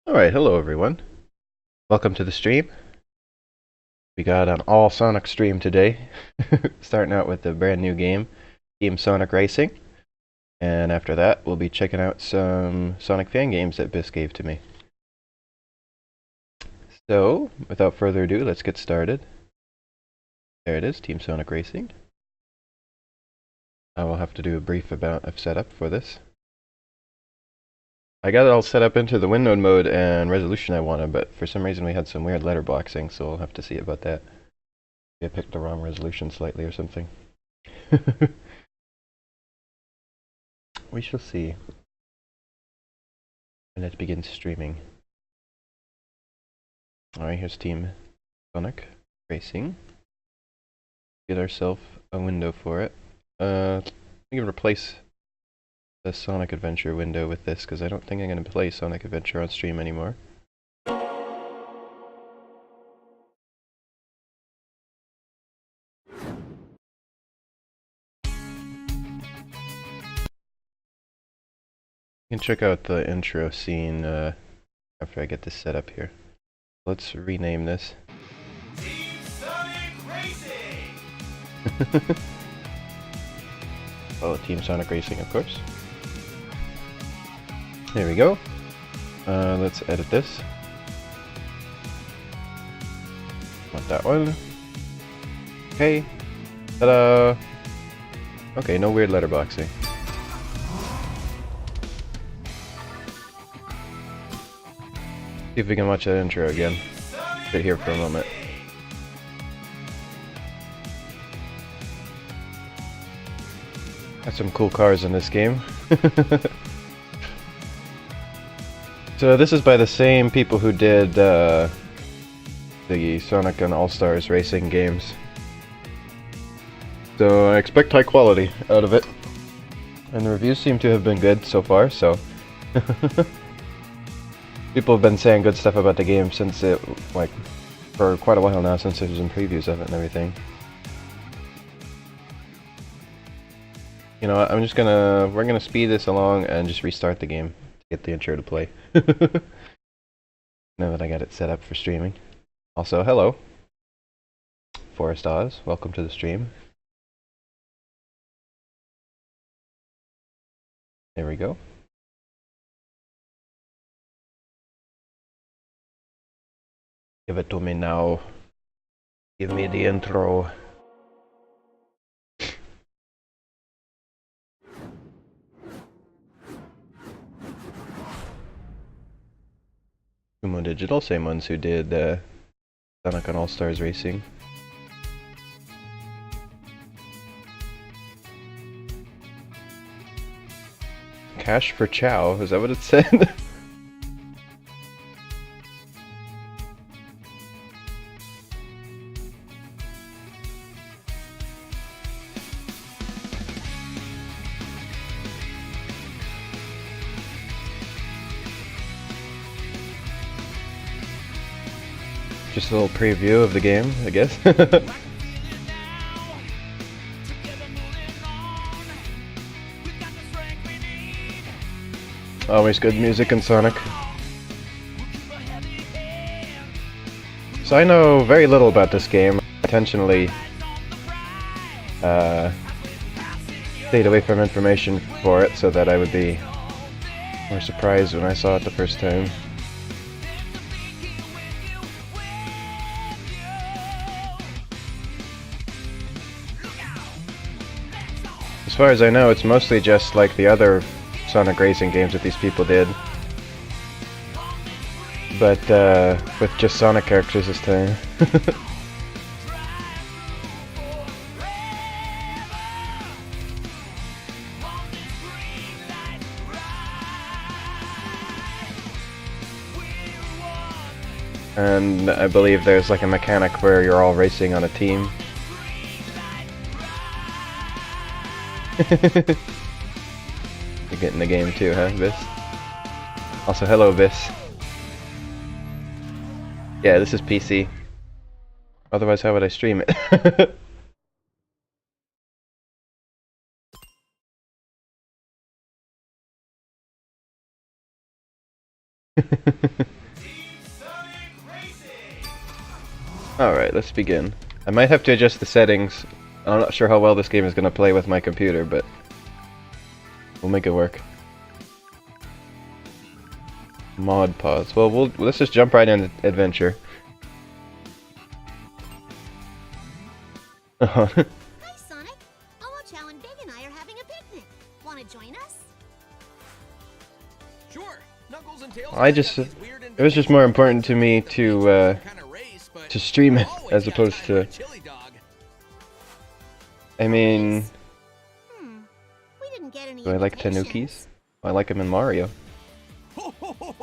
Alright, hello everyone. Welcome to the stream. We got an all Sonic stream today. Starting out with the brand new game, Team Sonic Racing. And after that, we'll be checking out some Sonic fan games that Biss gave to me. So, without further ado, let's get started. There it is, Team Sonic Racing. I will have to do a brief about of setup for this. I got it all set up into the windowed mode and resolution I wanted, but for some reason we had some weird letterboxing, so we'll have to see about that. I picked the wrong resolution slightly or something. We shall see when it begins streaming. Alright, here's Team Sonic Racing. Get ourselves a window for it. We can replace the Sonic Adventure window with this, because I don't think I'm going to play Sonic Adventure on stream anymore. You can check out the intro scene after I get this set up here. Let's rename this. Team Sonic Racing! Oh, Team Sonic Racing, of course. There we go. Let's edit this. Want that one. Okay. Ta-da! Okay, no weird letterboxing. See if we can watch that intro again. Sit here for a moment. Got some cool cars in this game. So this is by the same people who did the Sonic and All-Stars racing games. So I expect high quality out of it. And the reviews seem to have been good so far, so... People have been saying good stuff about the game since it, like, for quite a while now, since it was in previews of it and everything. You know what, we're gonna speed this along and just restart the game to get the intro to play. Now that I got it set up for streaming. Also, hello. Forest Oz, welcome to the stream. There we go. Give it to me now. Give me the intro. Sumo Digital, same ones who did Sonic and All-Stars Racing. Cash for Chow, is that what it said? Just a little preview of the game, I guess. Always good music in Sonic. So I know very little about this game. I intentionally stayed away from information for it so that I would be more surprised when I saw it the first time. As far as I know, it's mostly just like the other Sonic Racing games that these people did. But, with just Sonic characters this time. And I believe there's like a mechanic where you're all racing on a team. You're getting the game too, huh, Biss? Also, hello, Biss. Yeah, this is PC. Otherwise, how would I stream it? Team Sonic Racing. Alright, let's begin. I might have to adjust the settings. I'm not sure how well this game is going to play with my computer, but we'll make it work. Mod pause. Well, let's just jump right into adventure. Hi, Sonic. Omochao and Big and I are having a picnic. Want to join us? Sure. Knuckles and Tails. It was just more important to me to stream it as opposed to. I mean, We didn't get any do I like invitations. Tanukis? I like them in Mario. Hello,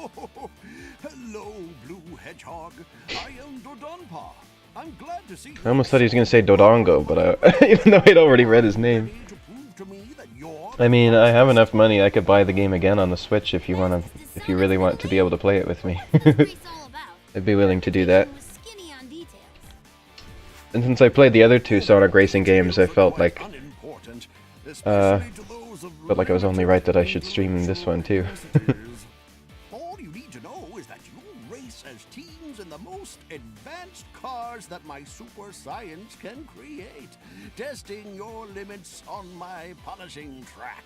Blue Hedgehog. I am Dodonpa. I'm glad to see you. I almost thought he was gonna say Dodongo, but even though I'd already read his name. To prove to me that you're I mean, I have enough money. I could buy the game again on the Switch if you really want to be able to play it with me. I'd be willing to do that. And since I played the other two Sonic Racing games, I felt like unimportant, uh, especially to those of felt like it was only right that I should stream this one too. All you need to know is that you race as teams in the most advanced cars that my super science can create, testing your limits on my polishing track.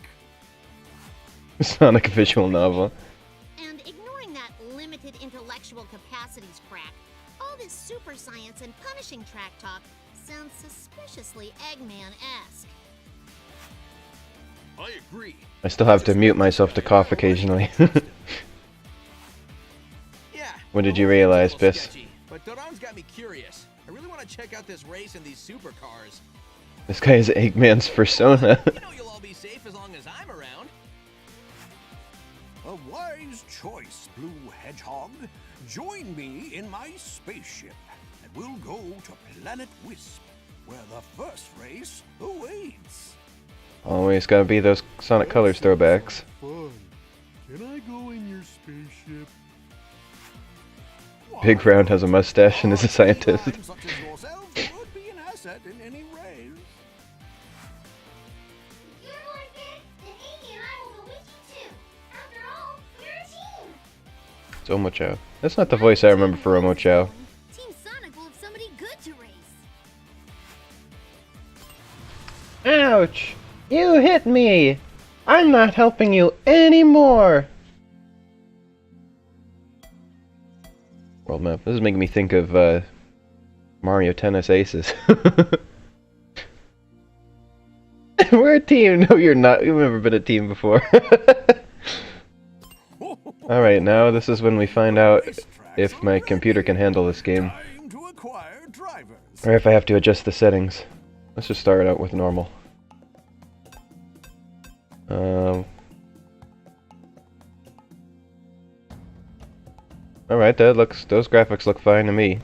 Sonic visual novel. And ignoring that limited intellectual capacities crack, all this super science and punishing track talk sounds suspiciously Eggman-esque. I agree. I still have to mute myself to cough occasionally. Yeah. When did you realize, a little Biss? sketchy, but Dodon's got me curious. I really want to check out this race in these supercars. This guy is Eggman's persona. You know you'll all be safe as long as I'm around. A wise choice, Blue Hedgehog. Join me in my spaceship, and we'll go to Planet Wisp, where the first race awaits. Always gotta be those Sonic Colors throwbacks. Fun. Can I go in your spaceship? Big Round has a mustache and is a scientist. Such as yourself would be an asset in any race. You're more fit, then Amy and I will go with you too. After all, we're a team. It's Omochao. That's not the voice I remember for Omochao. Team Sonic will have somebody good to race. Ouch! You hit me! I'm not helping you anymore! World map. This is making me think of Mario Tennis Aces. We're a team! No, you're not. You've never been a team before. Alright, now this is when we find out if my computer can handle this game. Time to acquire drivers. Or if I have to adjust the settings. Let's just start out with normal. Alright, those graphics look fine to me.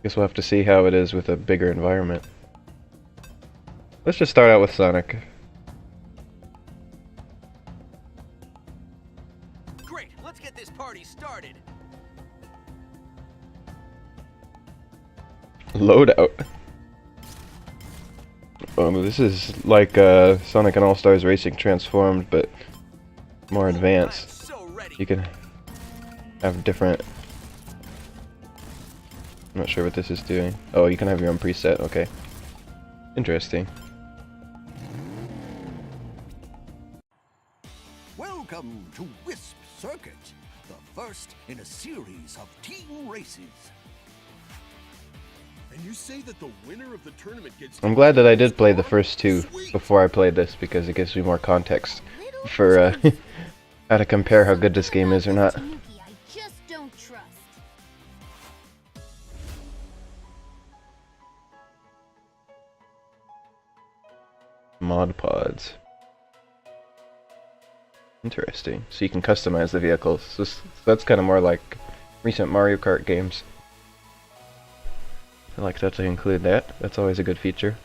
Guess we'll have to see how it is with a bigger environment. Let's just start out with Sonic. Great. Let's get this party started. Loadout. This is like Sonic and All-Stars Racing transformed, but more advanced. I'm so ready. You can have different... I'm not sure what this is doing. Oh, you can have your own preset, okay. Interesting. Welcome to Wisp Circuit, the first in a series of team races. And you say that the winner of the tournament gets. I'm glad that I did play the first two before I played this, because it gives me more context for how to compare how good this game is or not. Tanuki, I just don't trust. Mod pods. Interesting. So you can customize the vehicles. So that's kind of more like recent Mario Kart games. I like that they include that. That's always a good feature.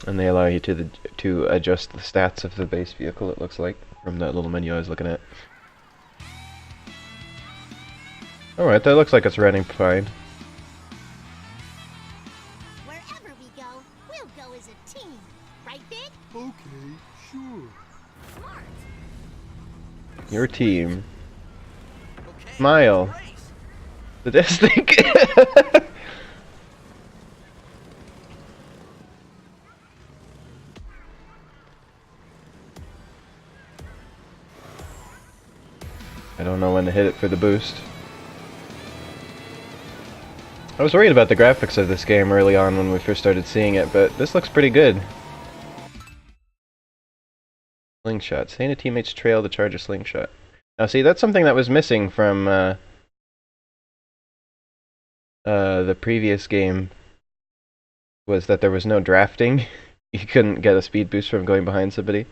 And they allow you to adjust the stats of the base vehicle, it looks like, from that little menu I was looking at. Alright, that looks like it's running fine. Wherever we go, we'll go as a team. Right, Big? Okay, sure. Smart. Your team. Okay, Smile. let's race. The Distinct. I don't know when to hit it for the boost. I was worried about the graphics of this game early on when we first started seeing it, but this looks pretty good. Slingshot. Stay in a teammate's trail to charge a slingshot. Now see, that's something that was missing from the previous game, was that there was no drafting. You couldn't get a speed boost from going behind somebody.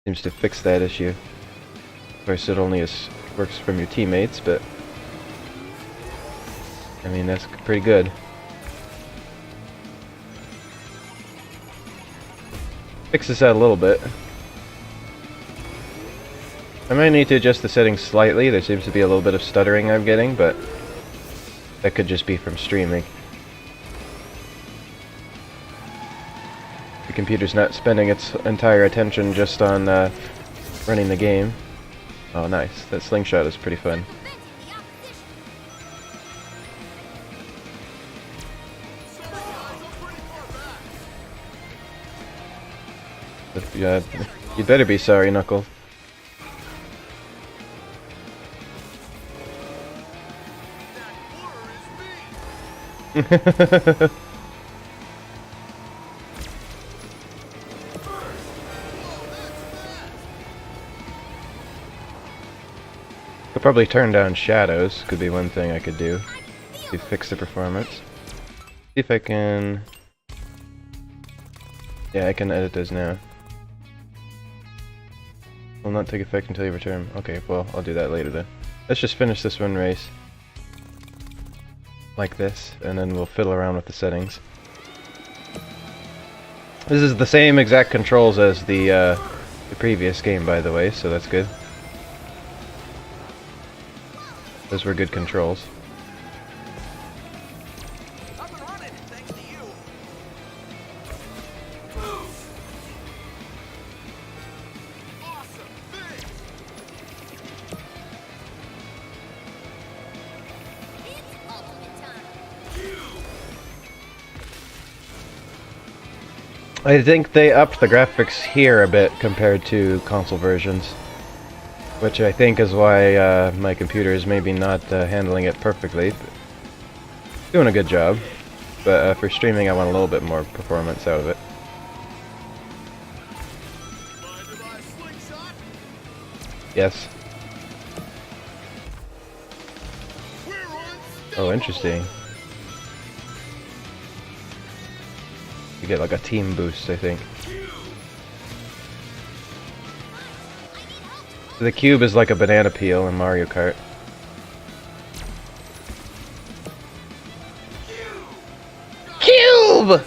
Seems to fix that issue. Of course, it only works from your teammates, but I mean, that's pretty good. Fixes that a little bit. I might need to adjust the settings slightly. There seems to be a little bit of stuttering I'm getting, but that could just be from streaming. The computer's not spending its entire attention just on running the game. Oh, nice. That slingshot is pretty fun. But, you'd better be sorry, Knuckles. Could probably turn down shadows, could be one thing I could do to fix the performance. See if I can... Yeah, I can edit those now. Will not take effect until you return. Okay, well, I'll do that later then. Let's just finish this one race. Like this, and then we'll fiddle around with the settings. This is the same exact controls as the previous game, by the way, so that's good. Those were good controls. Up and running, thanks to you. Awesome. Thanks. It's ultimate time. I think they upped the graphics here a bit compared to console versions. Which I think is why my computer is maybe not handling it perfectly. But doing a good job. But for streaming I want a little bit more performance out of it. Mind if I slingshot? Yes. We're on Oh, interesting. You get like a team boost, I think. The cube is like a banana peel in Mario Kart. Cube!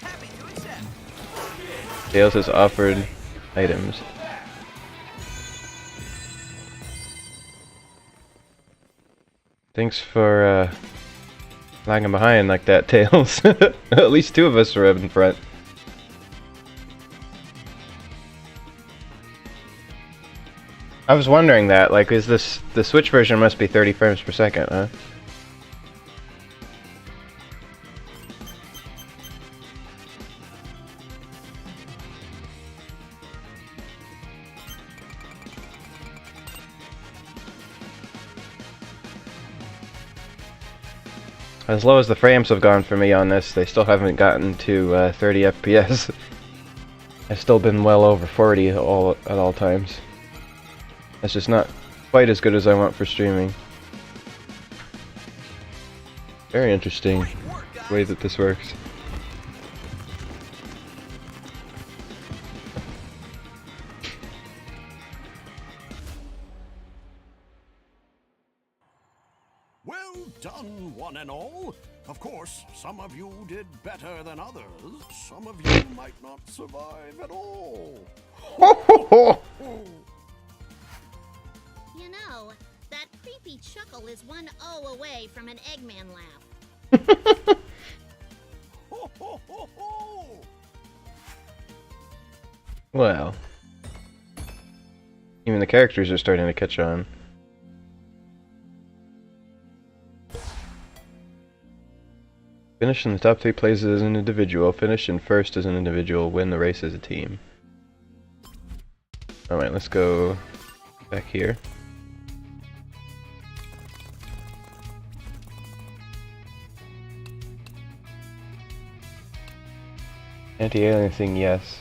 Happy to accept. Tails has offered items. Thanks for lagging behind like that, Tails. At least two of us were up in front. I was wondering that, like, is this... the Switch version must be 30 frames per second, huh? As low as the frames have gone for me on this, they still haven't gotten to 30 FPS. I've still been well over 40 at all times. That's just not quite as good as I want for streaming. Very interesting way that this works. Well done, one and all. Of course, some of you did better than others. Some of you might not survive at all. You know, that creepy chuckle is one O away from an Eggman laugh. Well, even the characters are starting to catch on. Finish in the top 3 places as an individual. Finish in first as an individual. Win the race as a team. Alright, let's go back here. Anti-alien thing, yes.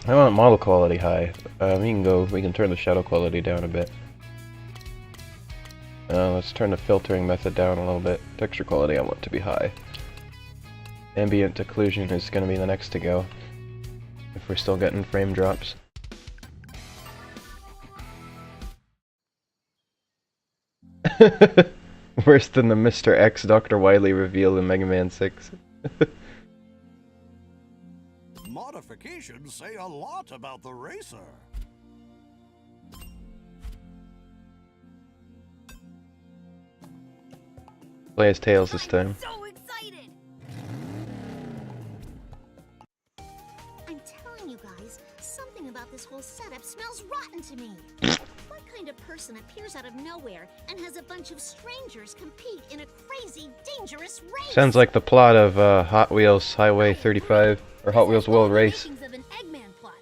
I want model quality high. We can turn the shadow quality down a bit. Let's turn the filtering method down a little bit. Texture quality I want to be high. Ambient occlusion is going to be the next to go, if we're still getting frame drops. Worse than the Mr. X Dr. Wily reveal in Mega Man 6. Modifications say a lot about the racer. Play as Tails this time. So excited! I'm telling you guys, something about this whole setup smells rotten to me. What kind of person appears out of nowhere and has a bunch of strangers compete in a crazy, dangerous race? Sounds like the plot of Hot Wheels Highway 35, or Hot Wheels World Race. Of an Eggman plot.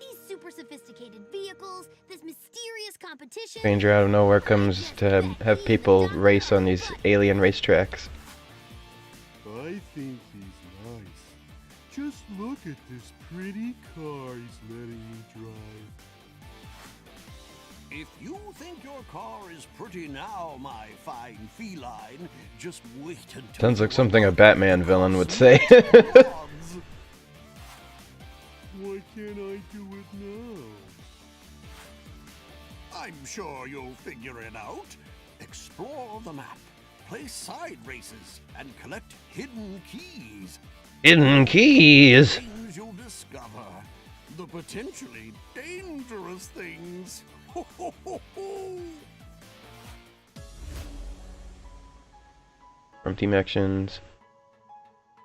These super sophisticated vehicles, this mysterious competition. Stranger out of nowhere comes to have people race on these alien racetracks. I think he's nice. Just look at this pretty car he's letting me drive. If you think your car is pretty now, my fine feline, just wait until... Sounds like something a Batman villain would say. Why can't I do it now? I'm sure you'll figure it out. Explore the map, play side races, and collect hidden keys. Hidden keys! Things you'll discover. The potentially dangerous things. Ho, ho, ho, ho. From team actions,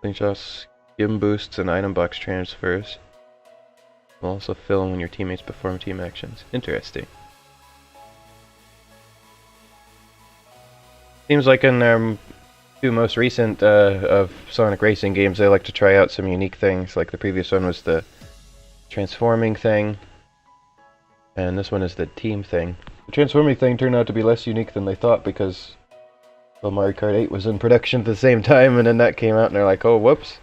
slingshots, skim boosts, and item box transfers will also fill when your teammates perform team actions. Interesting. Seems like in their two most recent of Sonic Racing games, they like to try out some unique things. Like the previous one was the transforming thing, and this one is the team thing. The transforming thing turned out to be less unique than they thought because, well, Mario Kart 8 was in production at the same time, and then that came out, and they're like, oh, whoops.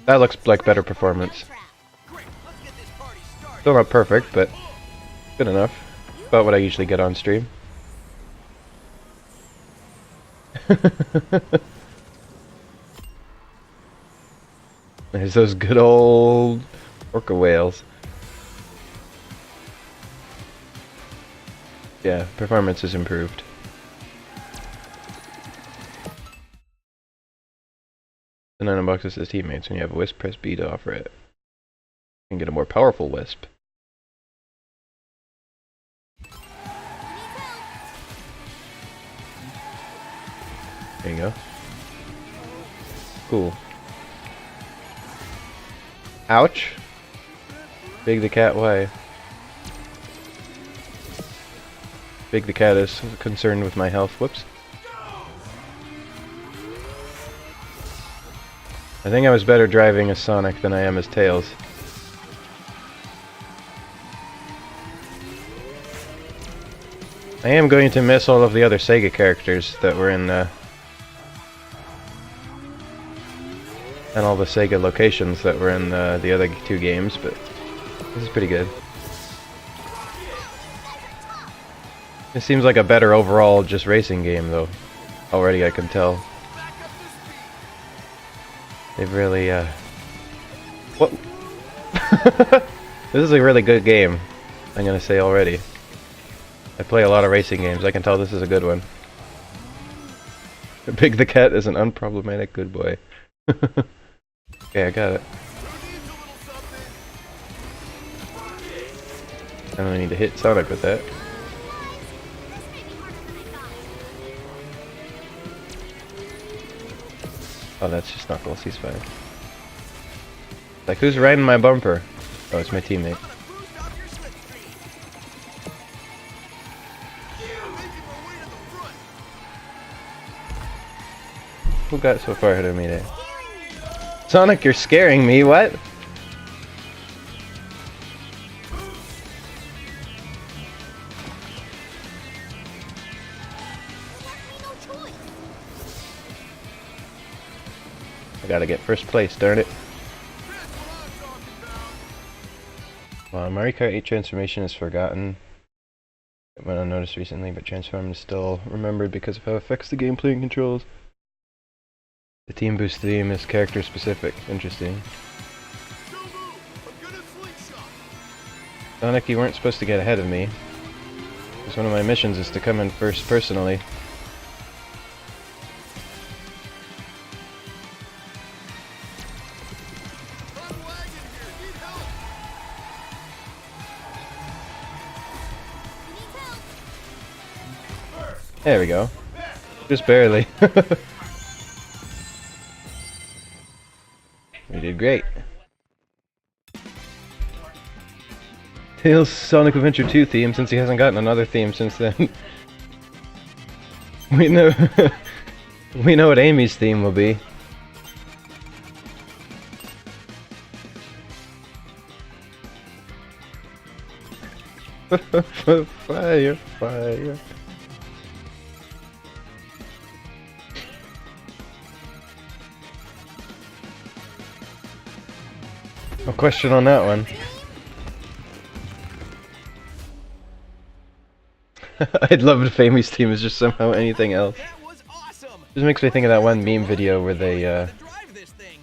That looks like better performance. Still not perfect, but good enough. About what I usually get on stream. There's those good old orca whales. Yeah, performance is improved. And then unboxes his teammates. When you have a Wisp, press B to offer it. You can get a more powerful Wisp. There you go. Cool. Ouch! Big the cat, why? Big the cat is concerned with my health. Whoops. I think I was better driving as Sonic than I am as Tails. I am going to miss all of the other Sega characters that were in and all the Sega locations that were in the other two games, but this is pretty good. It seems like a better overall just racing game though. Already I can tell. They've really what? This is a really good game, I'm gonna say already. I play a lot of racing games, I can tell this is a good one. Big the cat is an unproblematic good boy. Okay, I got it. I don't need to hit Sonic with that. Oh, that's just Knuckles. He's fine. Like, who's riding my bumper? Oh, it's my teammate. I'm gonna boost off your slipstream. Yeah, making my way to the front. Who got so far ahead of me there? Sonic, you're scaring me. What? I gotta get first place, darn it. That's what I'm talking about. Well, Mario Kart 8 transformation is forgotten. It went unnoticed recently, but transforming is still remembered because of how it affects the gameplay and controls. The Team Boost theme is character specific. Interesting. Don't move. I'm gonna slingshot. Sonic, you weren't supposed to get ahead of me. Because one of my missions is to come in first personally. I'm lagging here. Need help. There we go. Just barely. We did great. Tails Sonic Adventure 2 theme, since he hasn't gotten another theme since then. We know we know what Amy's theme will be. Fire, fire. No question on that one. I'd love if Amy's theme is just somehow anything else. That was awesome. Just makes me think of that one meme video where they To drive this thing.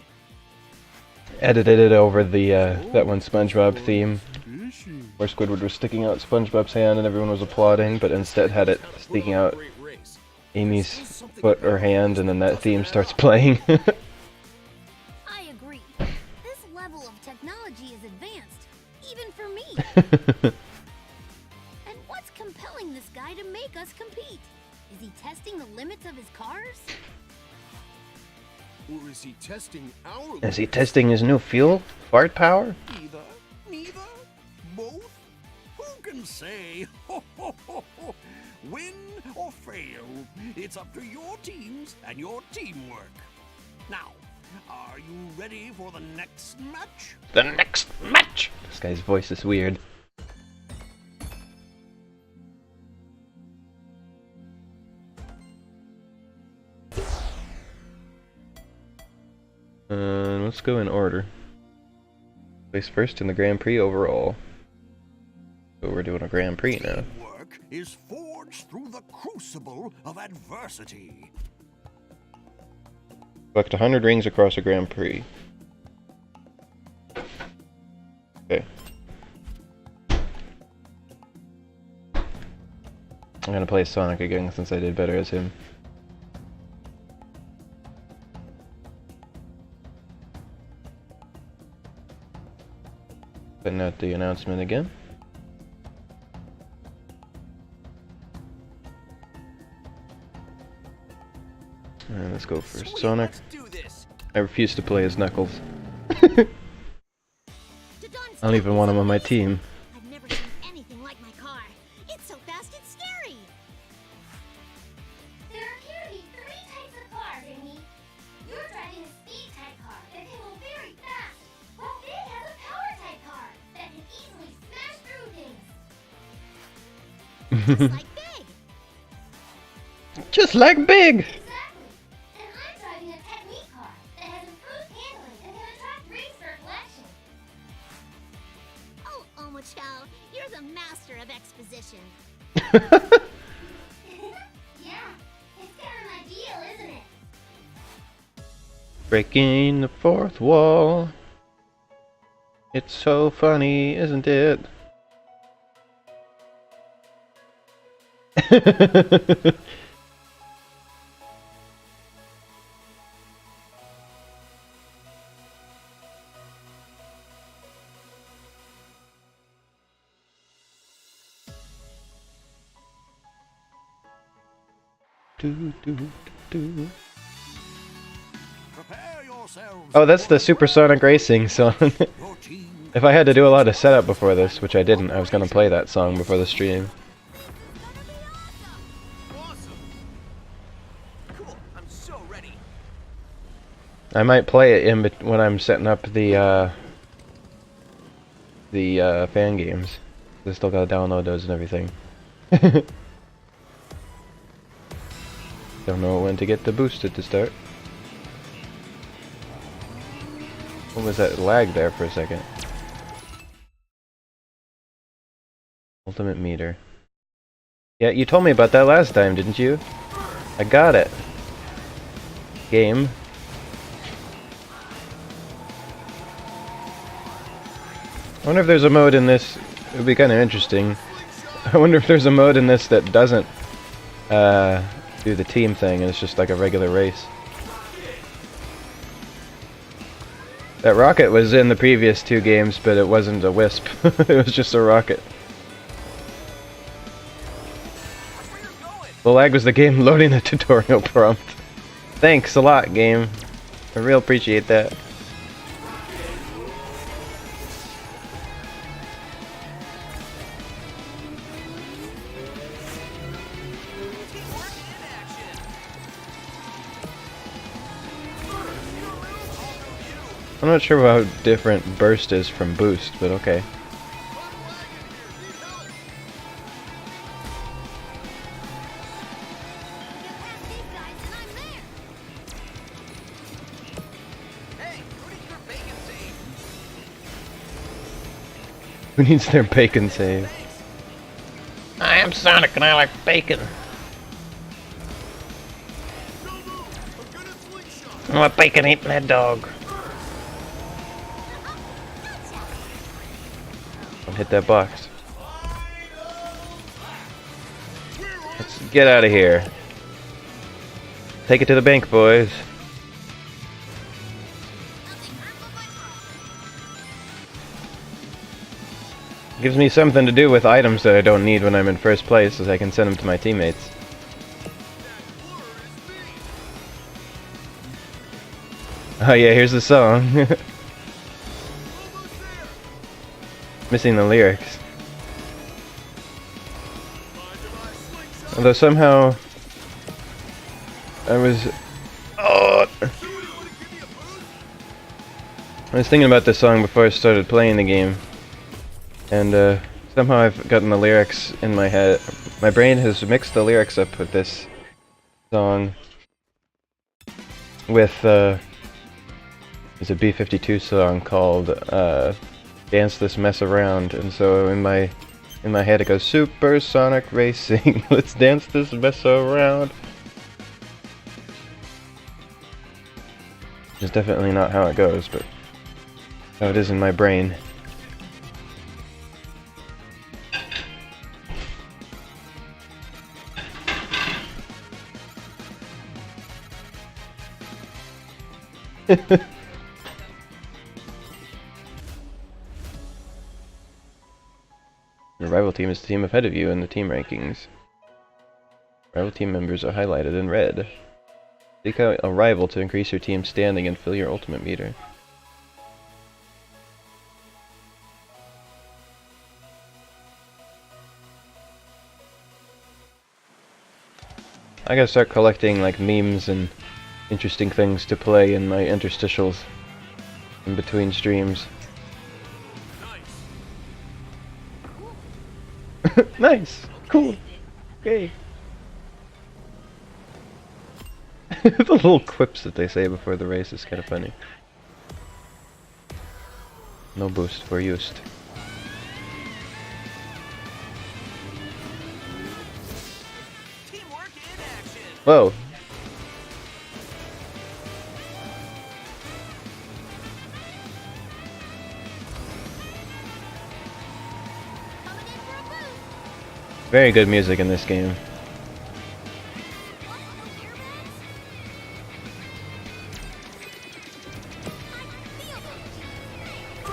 edited it over the that one SpongeBob theme, Fishing. where Squidward was sticking out SpongeBob's hand and everyone was applauding, but instead had it sticking out Great race. Amy's foot or hand, and then that theme starts playing. I agree. This level of technology is advanced, even for me. And what's compelling this guy to make us compete? Is he testing the limits of his cars? Or is he testing our Is he testing his new fuel? Fart power? Either, neither, both? Who can say? Win or fail, it's up to your teams and your teamwork. Now, are you ready for the next match? The next match! This guy's voice is weird. Let's go in order. Place first in the Grand Prix overall. So we're doing a Grand Prix now. Teamwork is forged through the crucible of adversity. Collect 100 rings across a Grand Prix. Okay. I'm gonna play Sonic again since I did better as him. Putting out the announcement again. And let's go for Sweet, Sonic. let's do this. I refuse to play as Knuckles. To Don's I don't even want him on my team. I've never seen anything like my car. It's so fast, it's scary. There appear to be 3 types of cars, Amy. You're driving a speed type car that can go very fast, while Big has a power type car that can easily smash through things. Just like Big. Just like Big! Exactly. And I'm driving a technique car that has improved handling and can attract rings for collection. Oh, Omochao, you're the master of exposition. Yeah, it's kind of my deal, isn't it? Breaking the fourth wall. It's so funny, isn't it? do, do, do. Prepare yourselves. Oh, that's the Supersonic Racing song. Your team If I had to do a lot of setup before this, which I didn't, I was gonna play that song before the stream. Awesome. Cool. I'm so ready. I might play it in when I'm setting up the fan games. I still gotta download those and everything. Don't know when to get the boosted to start. What was that lag there for a second? Ultimate meter. Yeah, you told me about that last time, didn't you? I got it. Game. I wonder if there's a mode in this. It would be kind of interesting. I wonder if there's a mode in this that doesn't do the team thing and it's just like a regular race. That rocket was in the previous two games, but it wasn't a wisp. It was just a rocket. The lag was the game loading the tutorial prompt. Thanks a lot, game. I real appreciate that. I'm not sure how different burst is from boost, but okay. Who needs their bacon save? I am Sonic and I like bacon. I want bacon eating that dog. Don't hit that box. Let's get out of here. Take it to the bank, boys. Gives me something to do with items that I don't need when I'm in first place, as I can send them to my teammates. Oh yeah, here's the song. Missing the lyrics. Although somehow I was thinking about this song before I started playing the game. And somehow I've gotten the lyrics in my head. My brain has mixed the lyrics up with this song with it's a B-52 song called Dance This Mess Around, and so in my head it goes Supersonic Racing. Let's dance this mess around. It's definitely not how it goes, but how it is in my brain. Your rival team is the team ahead of you in the team rankings. Rival team members are highlighted in red. Seek out a rival to increase your team's standing and fill your ultimate meter. I gotta start collecting like memes and interesting things to play in my interstitials in between streams. Nice! Cool! Okay. The little quips that they say before the race is kind of funny. No boost for used. Whoa! Very good music in this game.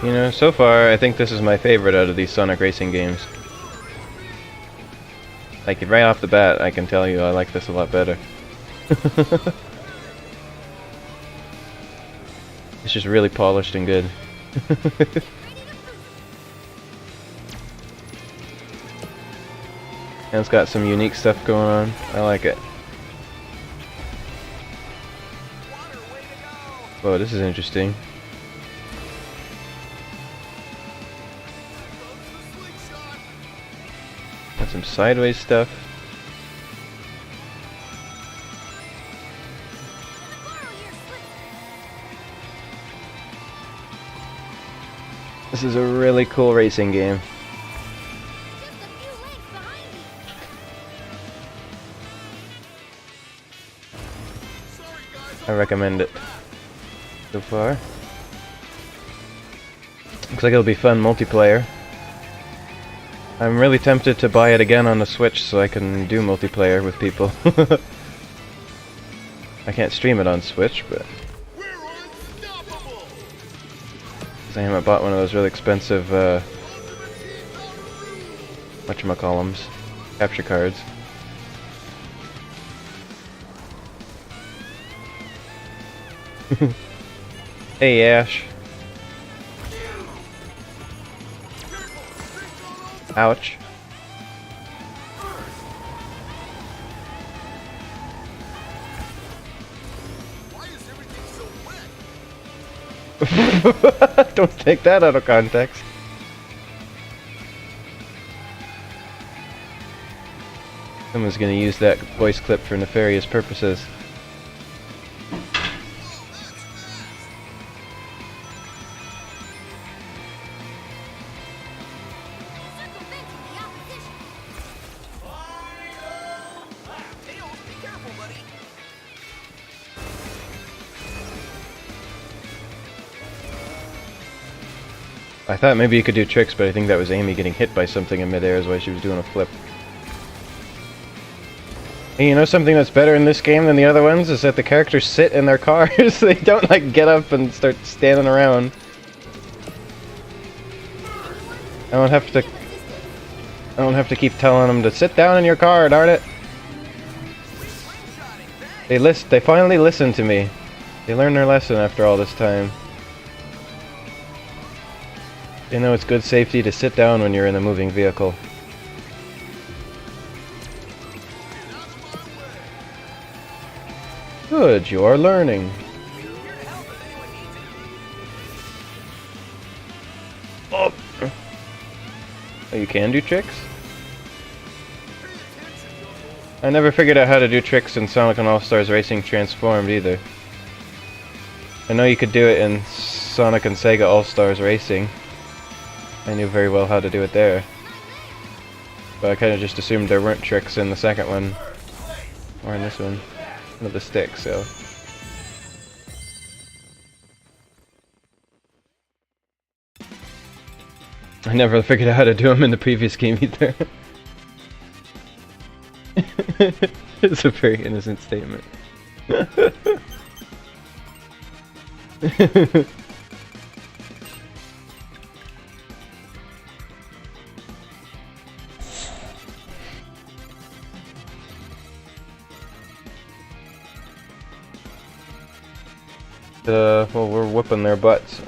You know, so far I think this is my favorite out of these Sonic Racing games. Like, right off the bat, I can tell you I like this a lot better. It's just really polished and good. And it's got some unique stuff going on. I like it. Whoa, this is interesting. Got some sideways stuff. This is a really cool racing game. I recommend it so far. Looks like it'll be fun multiplayer. I'm really tempted to buy it again on the Switch so I can do multiplayer with people. I can't stream it on Switch, but I haven't bought one of those really expensive whatchamacallums, capture cards. Hey Ash. Ouch. Don't take that out of context. Someone's gonna use that voice clip for nefarious purposes. I thought maybe you could do tricks, but I think that was Amy getting hit by something in midair is why she was doing a flip. Hey, you know something that's better in this game than the other ones is that the characters sit in their cars. They don't like get up and start standing around. I don't have to keep telling them to sit down in your car, darn it. They finally listen to me. They learn their lesson after all this time. They know it's good safety to sit down when you're in a moving vehicle. Good, you are learning. Oh, you can do tricks? I never figured out how to do tricks in Sonic and All-Stars Racing Transformed either. I know you could do it in Sonic and Sega All-Stars Racing. I knew very well how to do it there. But I kind of just assumed there weren't tricks in the second one. Or in this one. With the stick, so... I never figured out how to do them in the previous game either. It's a very innocent statement. Well, we're whooping their butts.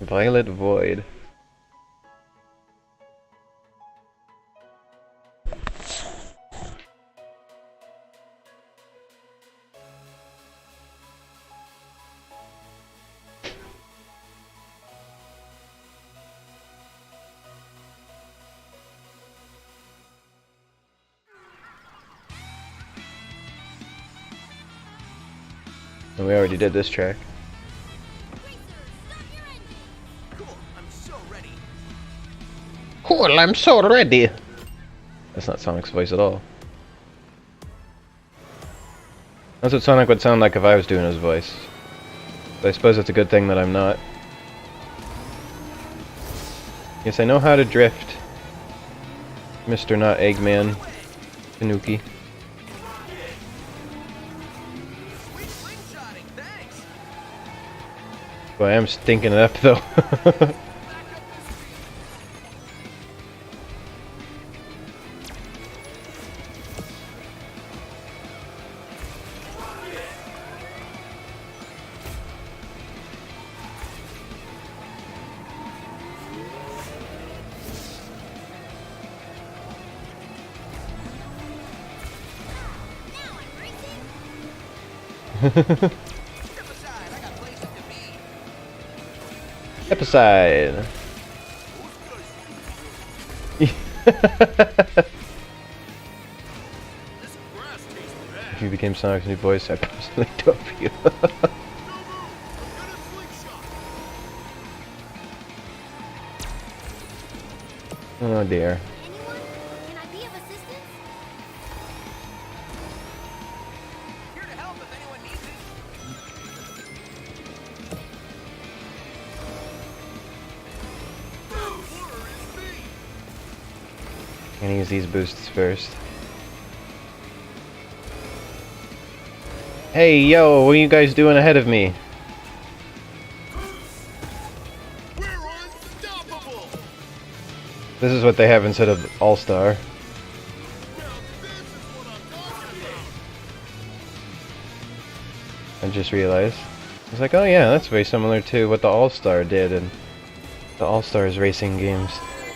Violet Void. And we already did this track. Cool, I'm so ready. That's not Sonic's voice at all. That's what Sonic would sound like if I was doing his voice. But I suppose it's a good thing that I'm not. Yes, I know how to drift. Mr. Not Eggman. Tanuki. Boy, I am stinking it up though. Step aside, I got places to be. Step aside. This grass tastes bad. If you became Sonic's new voice, I personally dope you. Get a slingshot. Oh dear. Anyone? Can I be of assistance? Here to help if anyone needs it. Water is me. Gonna use these boosts first. Hey, yo, what are you guys doing ahead of me? We're unstoppable. This is what they have instead of All-Star. Now this is what I'm talking about. I just realized. I was like, oh yeah, that's very similar to what the All-Star did in the All-Stars racing games.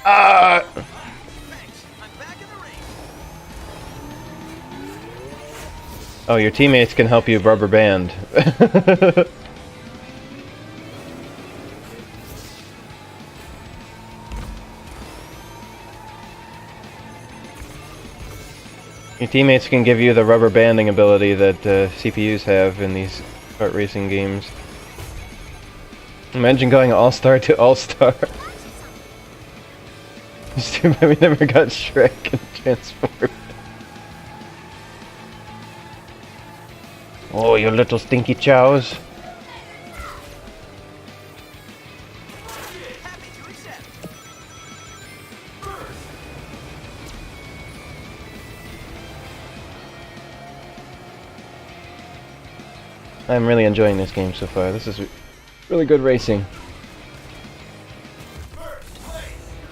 Ah! Thanks. I'm back in the race. Oh, your teammates can help you rubber band. Your teammates can give you the rubber banding ability that CPUs have in these kart racing games. Imagine going All-Star to All-Star. It's too bad we never got Shrek and transformed. Oh, you little stinky chows. Happy to accept. I'm really enjoying this game so far. This is really good racing.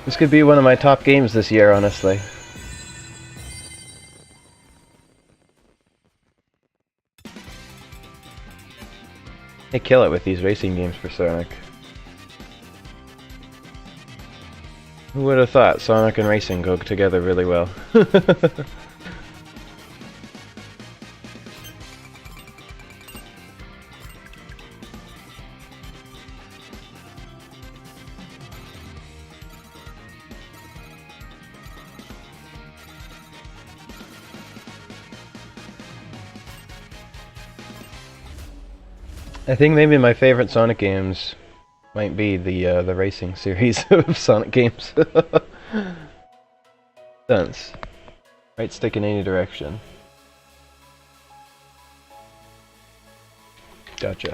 This could be one of my top games this year, honestly. They kill it with these racing games for Sonic. Who would have thought Sonic and racing go together really well? I think maybe my favorite Sonic games might be the racing series of Sonic games. Sense. Right stick in any direction. Gotcha.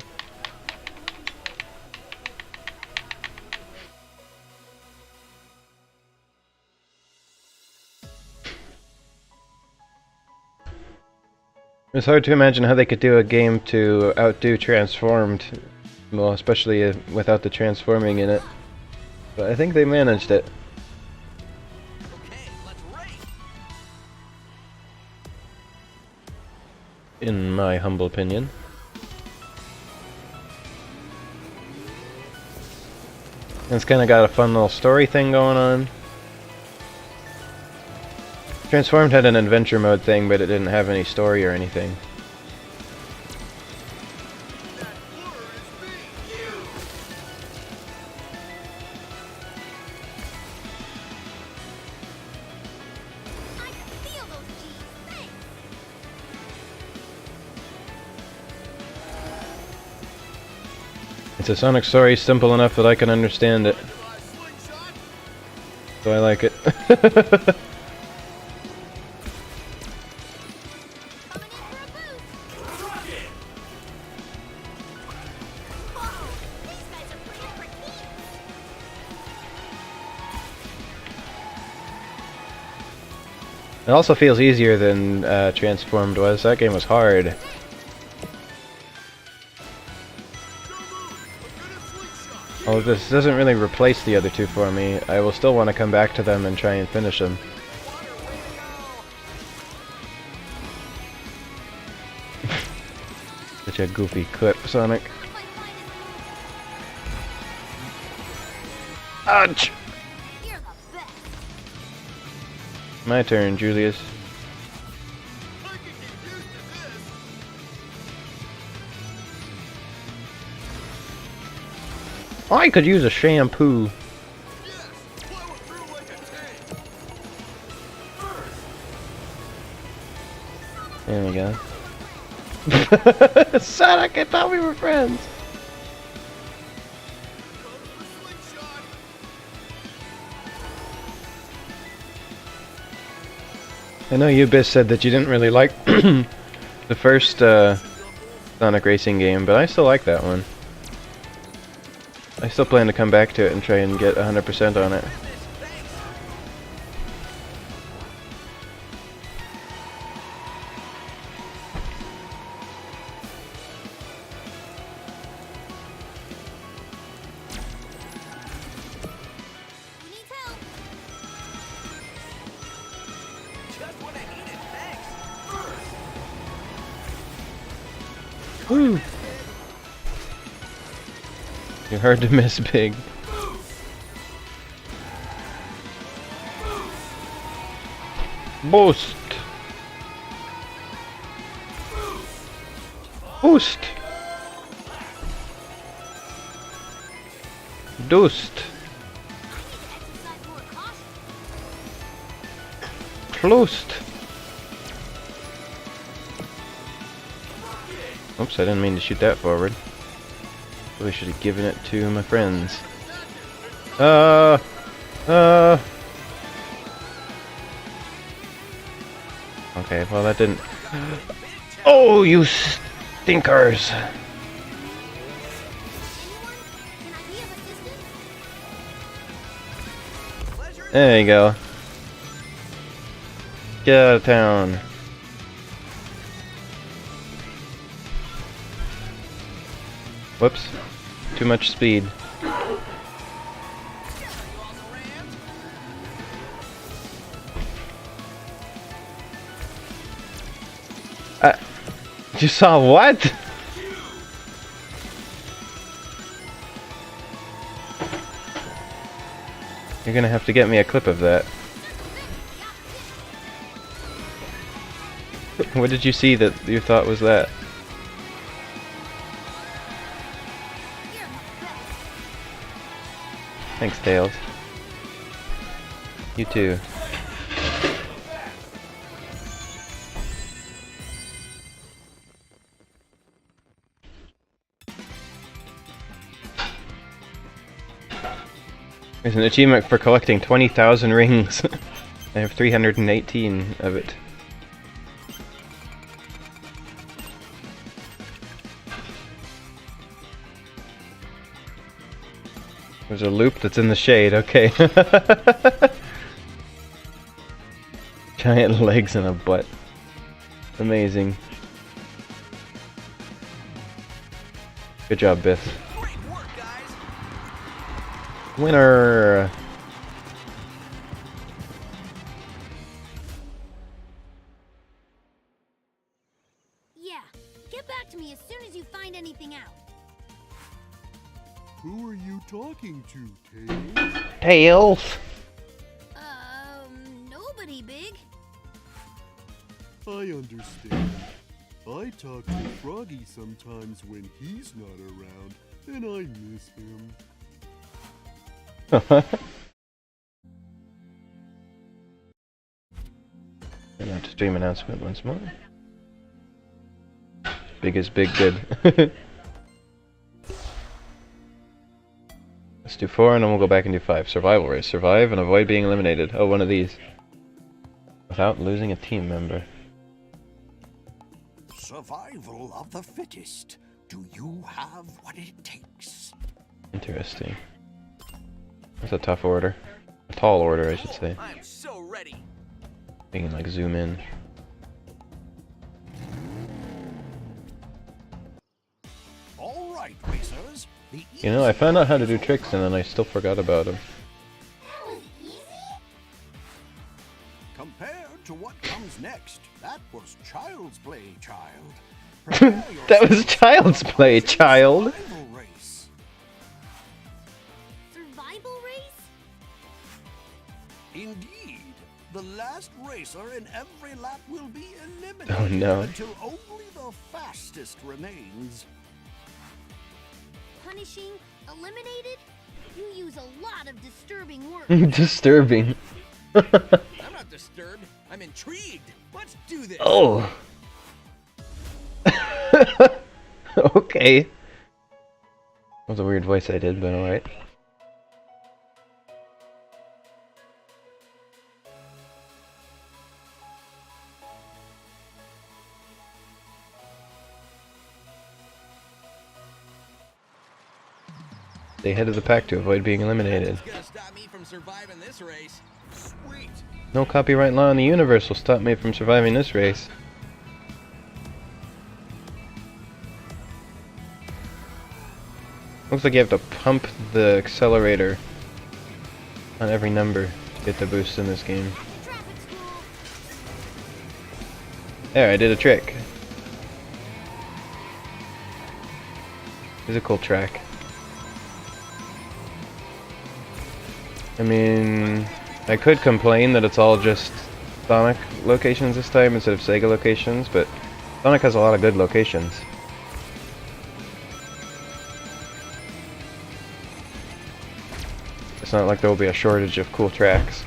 It's hard to imagine how they could do a game to outdo Transformed, well, especially without the transforming in it. But I think they managed it. Okay, let's race. In my humble opinion. It's kind of got a fun little story thing going on. Transformed had an adventure mode thing, but it didn't have any story or anything. That water is me. You. I can feel those G's. Thanks. It's a Sonic story simple enough that I can understand it, Slingshot. so I like it. Coming in for a boost. Rocket. Whoa, these guys are playing for keeps. It also feels easier than Transformed was. That game was hard. Well, this doesn't really replace the other two for me. I will still want to come back to them and try and finish them. Such a goofy clip, Sonic. Ouch! You're the best. My turn, Julius. I can get used to this. I could use a shampoo. Yes, plow it through like a tank. There we go. Sonic, I thought we were friends. Comes the slingshot. I know you, Biss, said that you didn't really like the first Sonic Racing game, but I still like that one. I still plan to come back to it and try and get 100% on it. Who needs help? Just what I needed, thanks. Woo! You're hard to miss, Big. Boost! Boost! Doost! Exercise more caution. Closed! Oops, I didn't mean to shoot that forward. Really should have given it to my friends. Okay, well that didn't... Oh, you stinkers! Anyone? Can I be of assistance? Pleasure. There you go. Get out of town. Whoops. Too much speed. You saw what? You're gonna have to get me a clip of that. What did you see that you thought was that? Thanks, Tails. You too. There's an achievement for collecting 20,000 rings. I have 318 of it. There's a loop that's in the shade, okay. Giant legs and a butt. Amazing. Good job, Biff. Great work, guys. Winner! Yeah. Get back to me as soon as you find anything out. Who are you talking to, Tails? Tails! Nobody, Big. I understand. I talk to Froggy sometimes when he's not around, and I miss him. I'm going to stream announcement once more. Big is big good. Let's do 4 and then we'll go back and do 5. Survival race. Survive and avoid being eliminated. Oh, one of these. Without losing a team member. Survival of the fittest. Do you have what it takes? Interesting. That's a tough order. A tall order, I should say. I'm so ready. You can like zoom in. All right, racers. The You know, I found out how to do tricks and then I still forgot about them. That was easy? Compared to what comes next, that was child's play, child. Prepare That was yourselves child's for a play, rousing child. survival race. Survival race? Indeed, the last racer in every lap will be eliminated Oh, no. until only the fastest remains. Punishing? Eliminated? You use a lot of disturbing words. Disturbing. I'm not disturbed. I'm intrigued. Let's do this. Oh. Okay. That was a weird voice I did, but alright. Stay ahead of the pack to avoid being eliminated. It's gonna stop me from surviving this race. Sweet. No copyright law in the universe will stop me from surviving this race. Looks like you have to pump the accelerator on every number to get the boost in this game. Traffic school. There, I did a trick. It's a cool track. I mean, I could complain that it's all just Sonic locations this time instead of Sega locations, but Sonic has a lot of good locations. It's not like there will be a shortage of cool tracks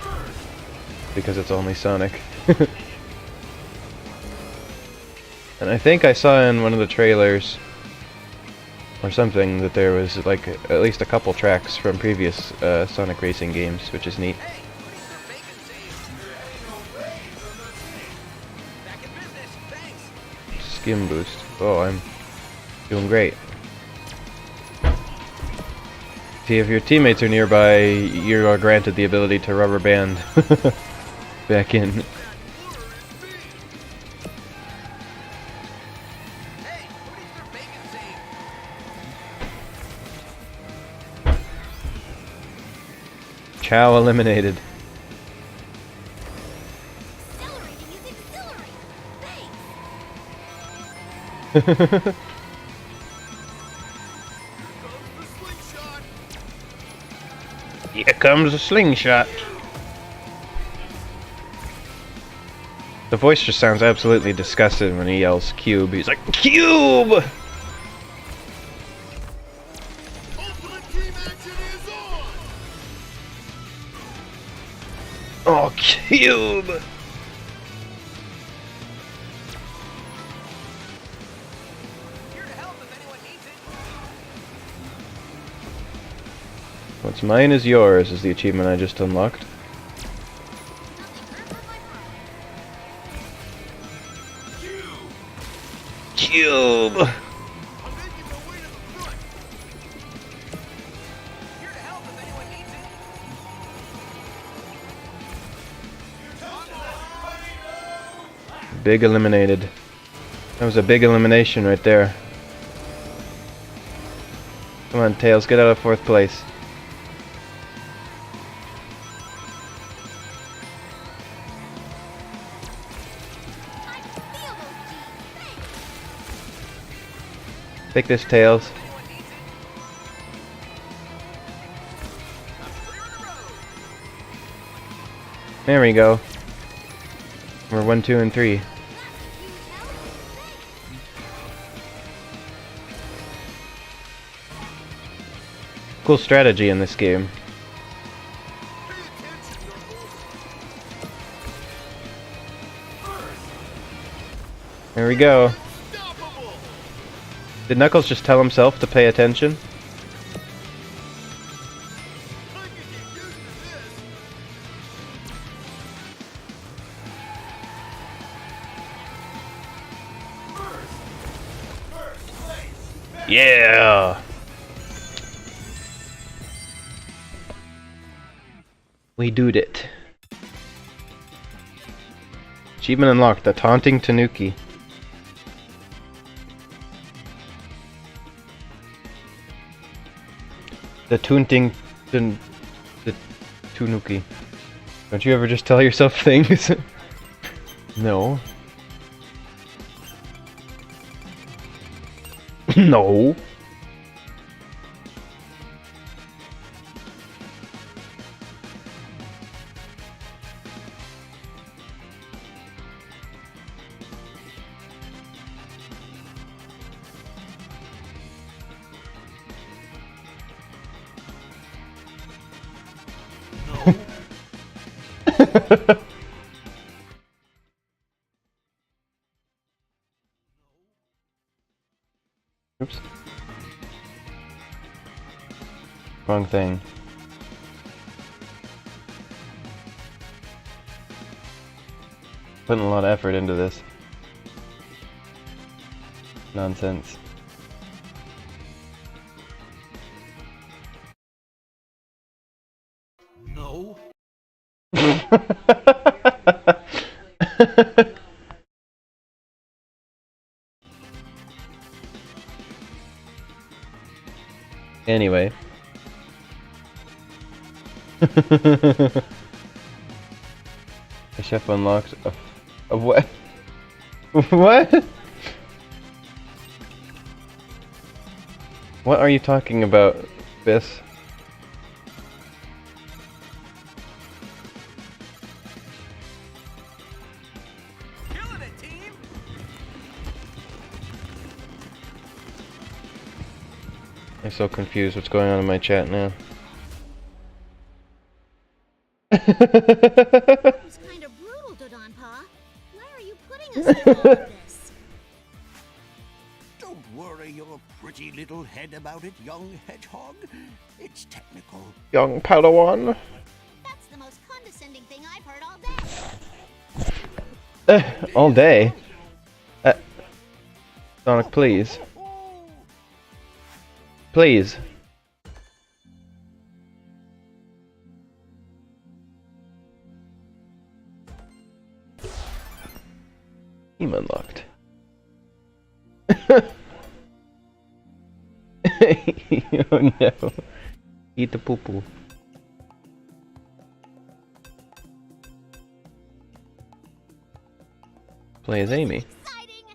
because it's only Sonic. And I think I saw in one of the trailers or something that there was like at least a couple tracks from previous Sonic racing games, which is neat. Hey, back in business. Thanks. Skim boost. Oh, I'm doing great. See, if your teammates are nearby, you are granted the ability to rubber band back in. Hey, who needs their bacon saved? Chow eliminated. Accelerating is exhilarating. Thanks. Here Here comes the slingshot. comes a slingshot. The voice just sounds absolutely disgusted when he yells cube. He's like, cube! Ultimate team action is on. Oh, cube! Here to help if anyone needs it. What's mine is yours is the achievement I just unlocked. Cube! I'm making my way to the front. Here to help if anyone needs it. Big eliminated. That was a big elimination right there. Come on, Tails, get out of 4th place. I can feel those G's. Thanks. Take this, Tails. Anyone needs it. I'm clearing the road. There we go. We're 1, 2, and 3. That's a huge help. Thanks. Cool strategy in this game. Pay attention, Knuckles. There we go. Unstoppable. Did Knuckles just tell himself to pay attention? I can get used to this. First place. Yeah! We doed it. Achievement unlocked, the Taunting Tanuki. The Taunting... The Tanuki. Don't you ever just tell yourself things? No. No. Oops. Wrong thing. Putting a lot of effort into this. Nonsense. No. Anyway. The chef unlocks a what? What? What are you talking about, Biss? Killing it, team. I'm so confused what's going on in my chat now. It was kind of brutal, Dodonpa. Why are you putting us through all of this? Don't worry your pretty little head about it, young hedgehog. It's technical. Young Padawan. That's the most condescending thing I've heard all day. All day? Sonic, please. Please. Team unlocked. Oh no. Eat the poo poo. Play as Amy. Exciting!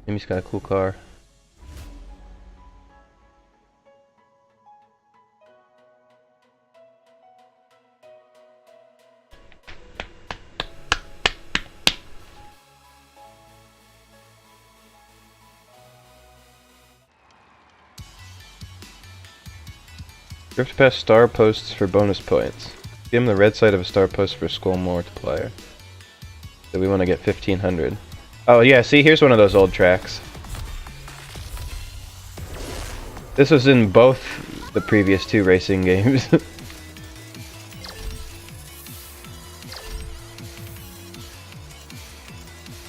Amy's got a cool car. Drift past star posts for bonus points. Skim the red side of a star post for scroll multiplier. So we want to get 1500. Oh yeah, see, here's one of those old tracks. This was in both the previous two racing games.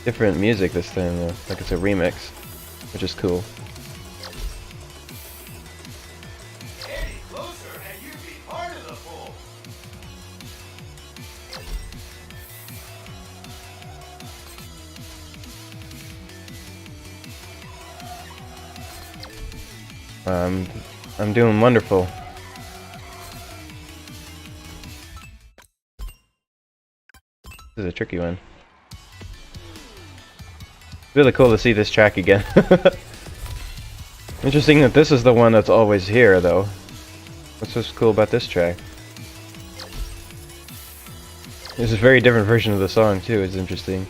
Different music this time though, like it's a remix, which is cool. Any closer and you'd be part of the pool. I'm doing wonderful. This is a tricky one. Really cool to see this track again. Interesting that this is the one that's always here, though. What's so cool about this track? There's a very different version of the song, too. It's interesting.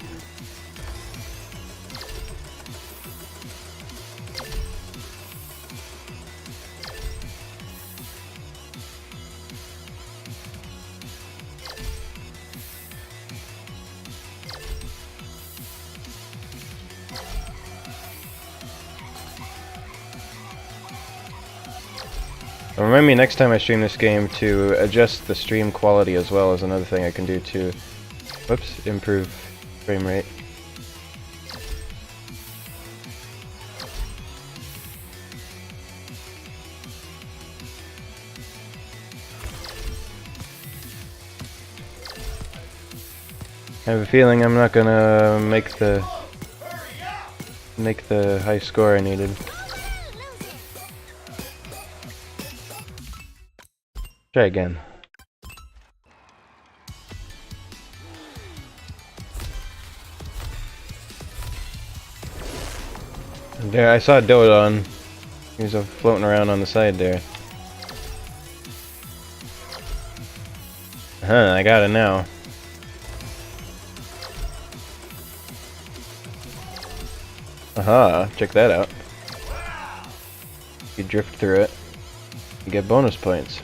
Remind me next time I stream this game to adjust the stream quality as well as another thing I can do to, whoops, improve frame rate. I have a feeling I'm not gonna make the high score I needed. Try again. There, I saw Dodon. He was floating around on the side there. I got it now. Aha, check that out. You drift through it, you get bonus points.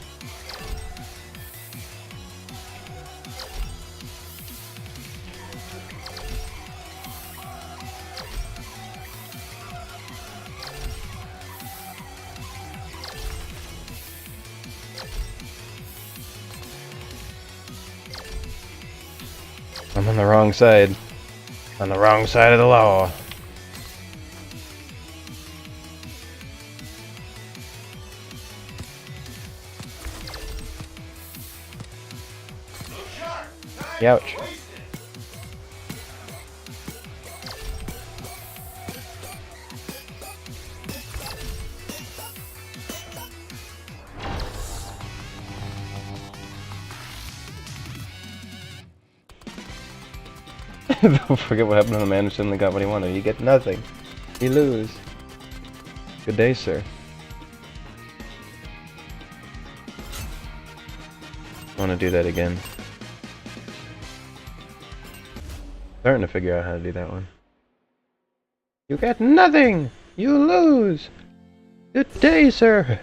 I'm on the wrong side. On the wrong side of the law. Ouch. Don't forget what happened to the man who suddenly got what he wanted. You get nothing. You lose. Good day, sir. I want to do that again. Starting to figure out how to do that one. You get nothing! You lose! Good day, sir!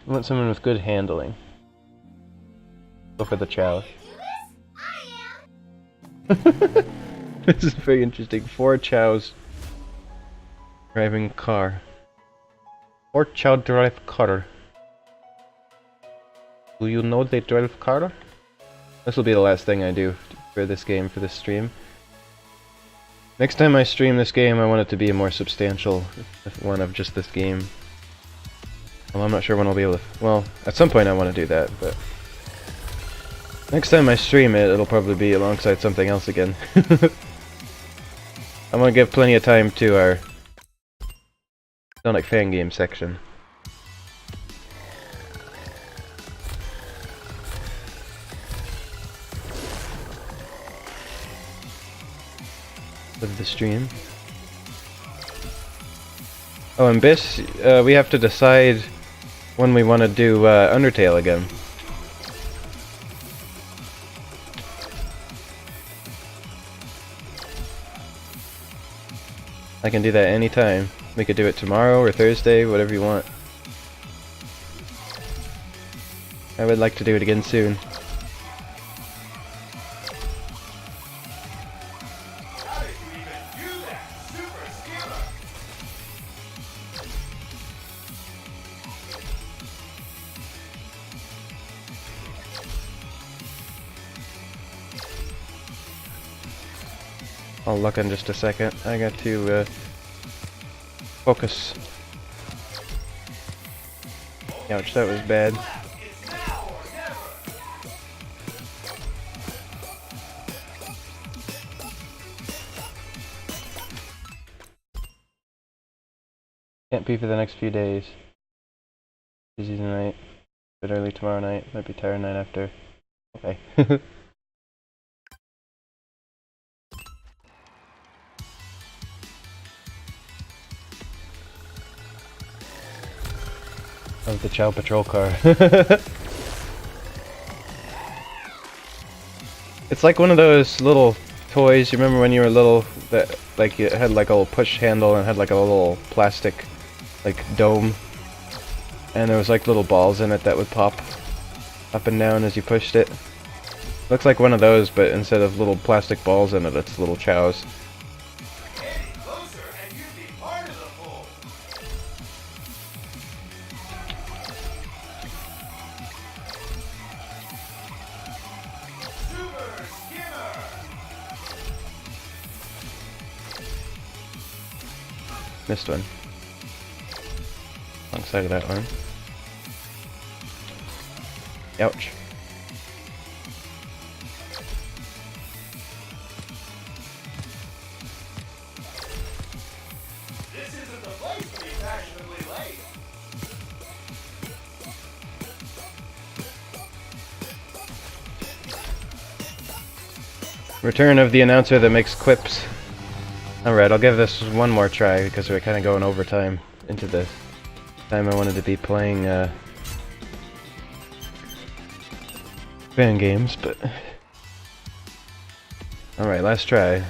I want someone with good handling. Go for the chow. This is very interesting. 4 chows driving a car. 4 chow drive car. Do you know they drive car? This will be the last thing I do for this game, for this stream. Next time I stream this game, I want it to be a more substantial one of just this game. Well, I'm not sure when I'll be able to... Well, at some point I want to do that, but... Next time I stream it, it'll probably be alongside something else again. I want to give plenty of time to our Sonic fan game section. Of the stream. Oh, and Biss, we have to decide when we want to do Undertale again. I can do that anytime. We could do it tomorrow or Thursday, whatever you want. I would like to do it again soon. I'll look in just a second. I got to focus. Ouch, that was bad. Can't be for the next few days. Busy tonight, but early tomorrow night. Might be tired night after. Okay. Of the Chow Patrol car. It's like one of those little toys, you remember when you were little, that like it had like a little push handle and had like a little plastic like dome, and there was like little balls in it that would pop up and down as you pushed it. Looks like one of those, but instead of little plastic balls in it, it's little chows. Missed one. Wrong side of that one. Ouch. This isn't the place to be fashionably late. Return of the announcer that makes quips. Alright, I'll give this one more try because we're kind of going overtime into the time I wanted to be playing fan games, but... Alright, last try.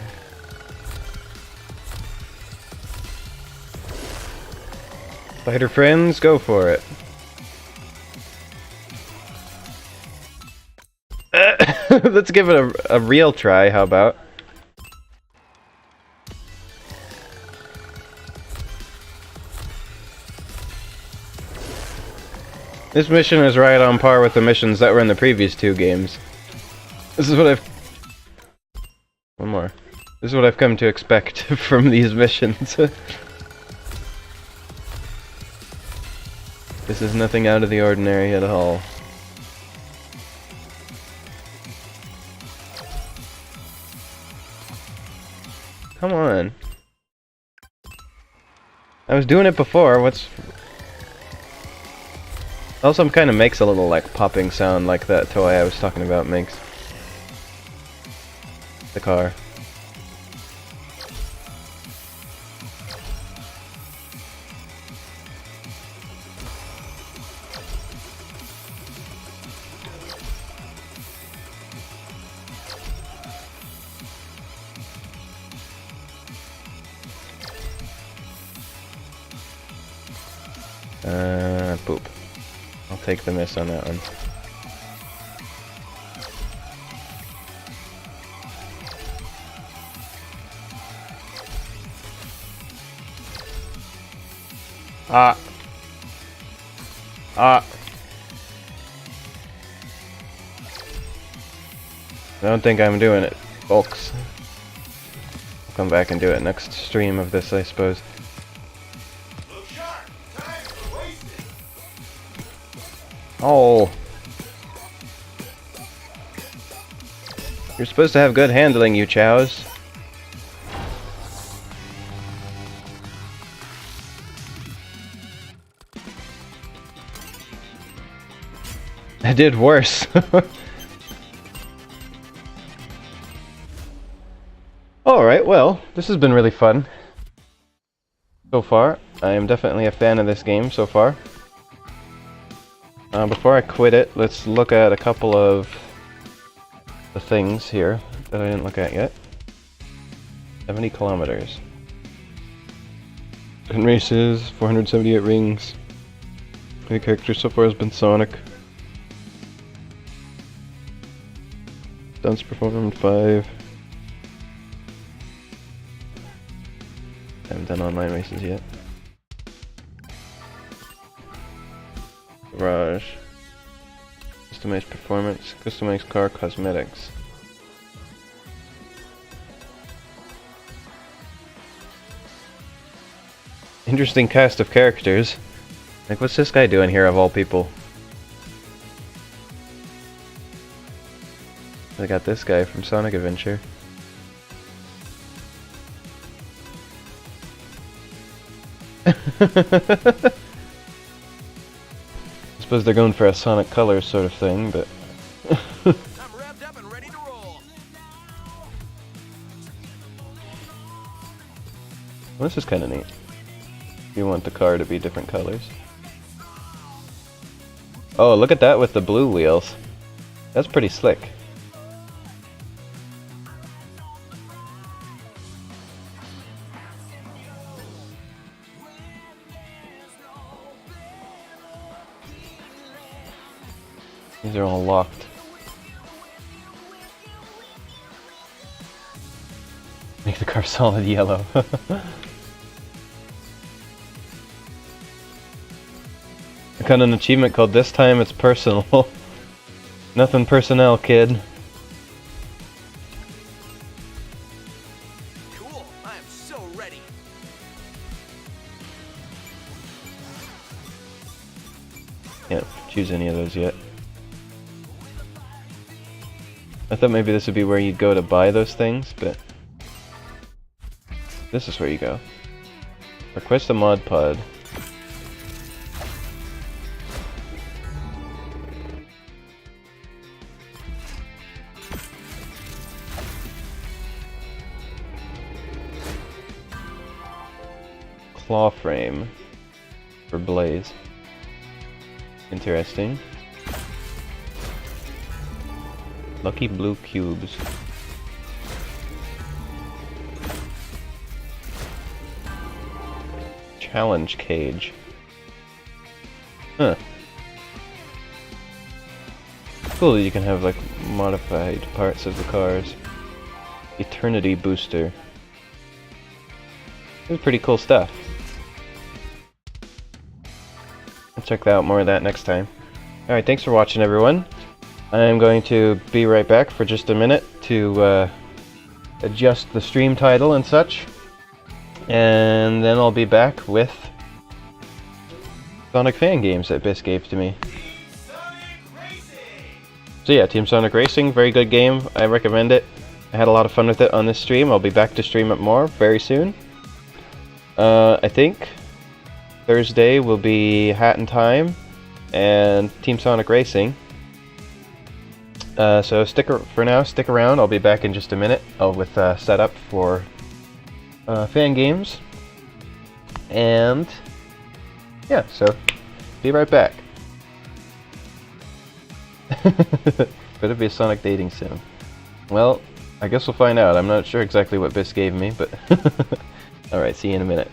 Fighter friends, go for it. Let's give it a real try, how about? This mission is right on par with the missions that were in the previous two games. This is what I've... One more. This is what I've come to expect from these missions. This is nothing out of the ordinary at all. Come on. I was doing it before, what's... Also kind of makes a little like popping sound like that toy I was talking about makes. The car. Poop. I'll take the miss on that one. Ah. I don't think I'm doing it, folks. I'll come back and do it next stream of this, I suppose. Look sharp. Time for racing. Oh. You're supposed to have good handling, you chows. I did worse. Alright, well, this has been really fun. So far. I am definitely a fan of this game so far. Before I quit it, let's look at a couple of the things here that I didn't look at yet. 70 kilometers. 10 races, 478 rings. My character so far has been Sonic. Stunts performed 5. I haven't done online races yet. Garage. Customized performance. Customized car cosmetics. Interesting cast of characters. Like, what's this guy doing here of all people? I got this guy from Sonic Adventure. I suppose they're going for a Sonic Colors sort of thing, but... I'm revved up and ready to roll. Well, this is kind of neat. You want the car to be different colors. Oh, look at that with the blue wheels. That's pretty slick. These are all locked. Make the car solid yellow. I got an achievement called "This Time It's Personal." Nothing personnel, kid. Cool. I am so ready. Can't choose any of those yet. I thought maybe this would be where you'd go to buy those things, but this is where you go. Request a mod pod. Claw frame for Blaze. Interesting. Lucky blue cubes. Challenge cage. Huh. Cool that you can have like modified parts of the cars. Eternity booster. This is pretty cool stuff. I'll check out more of that next time. Alright, thanks for watching, everyone. I'm going to be right back for just a minute to adjust the stream title and such. And then I'll be back with Sonic fan games that Biss gave to me. So yeah, Team Sonic Racing, very good game. I recommend it. I had a lot of fun with it on this stream. I'll be back to stream it more very soon. I think Thursday will be Hat in Time and Team Sonic Racing. So for now, stick around. I'll be back in just a minute with setup for fan games. And yeah, so be right back. Better be a Sonic dating sim. Well, I guess we'll find out. I'm not sure exactly what Biss gave me, but alright, see you in a minute.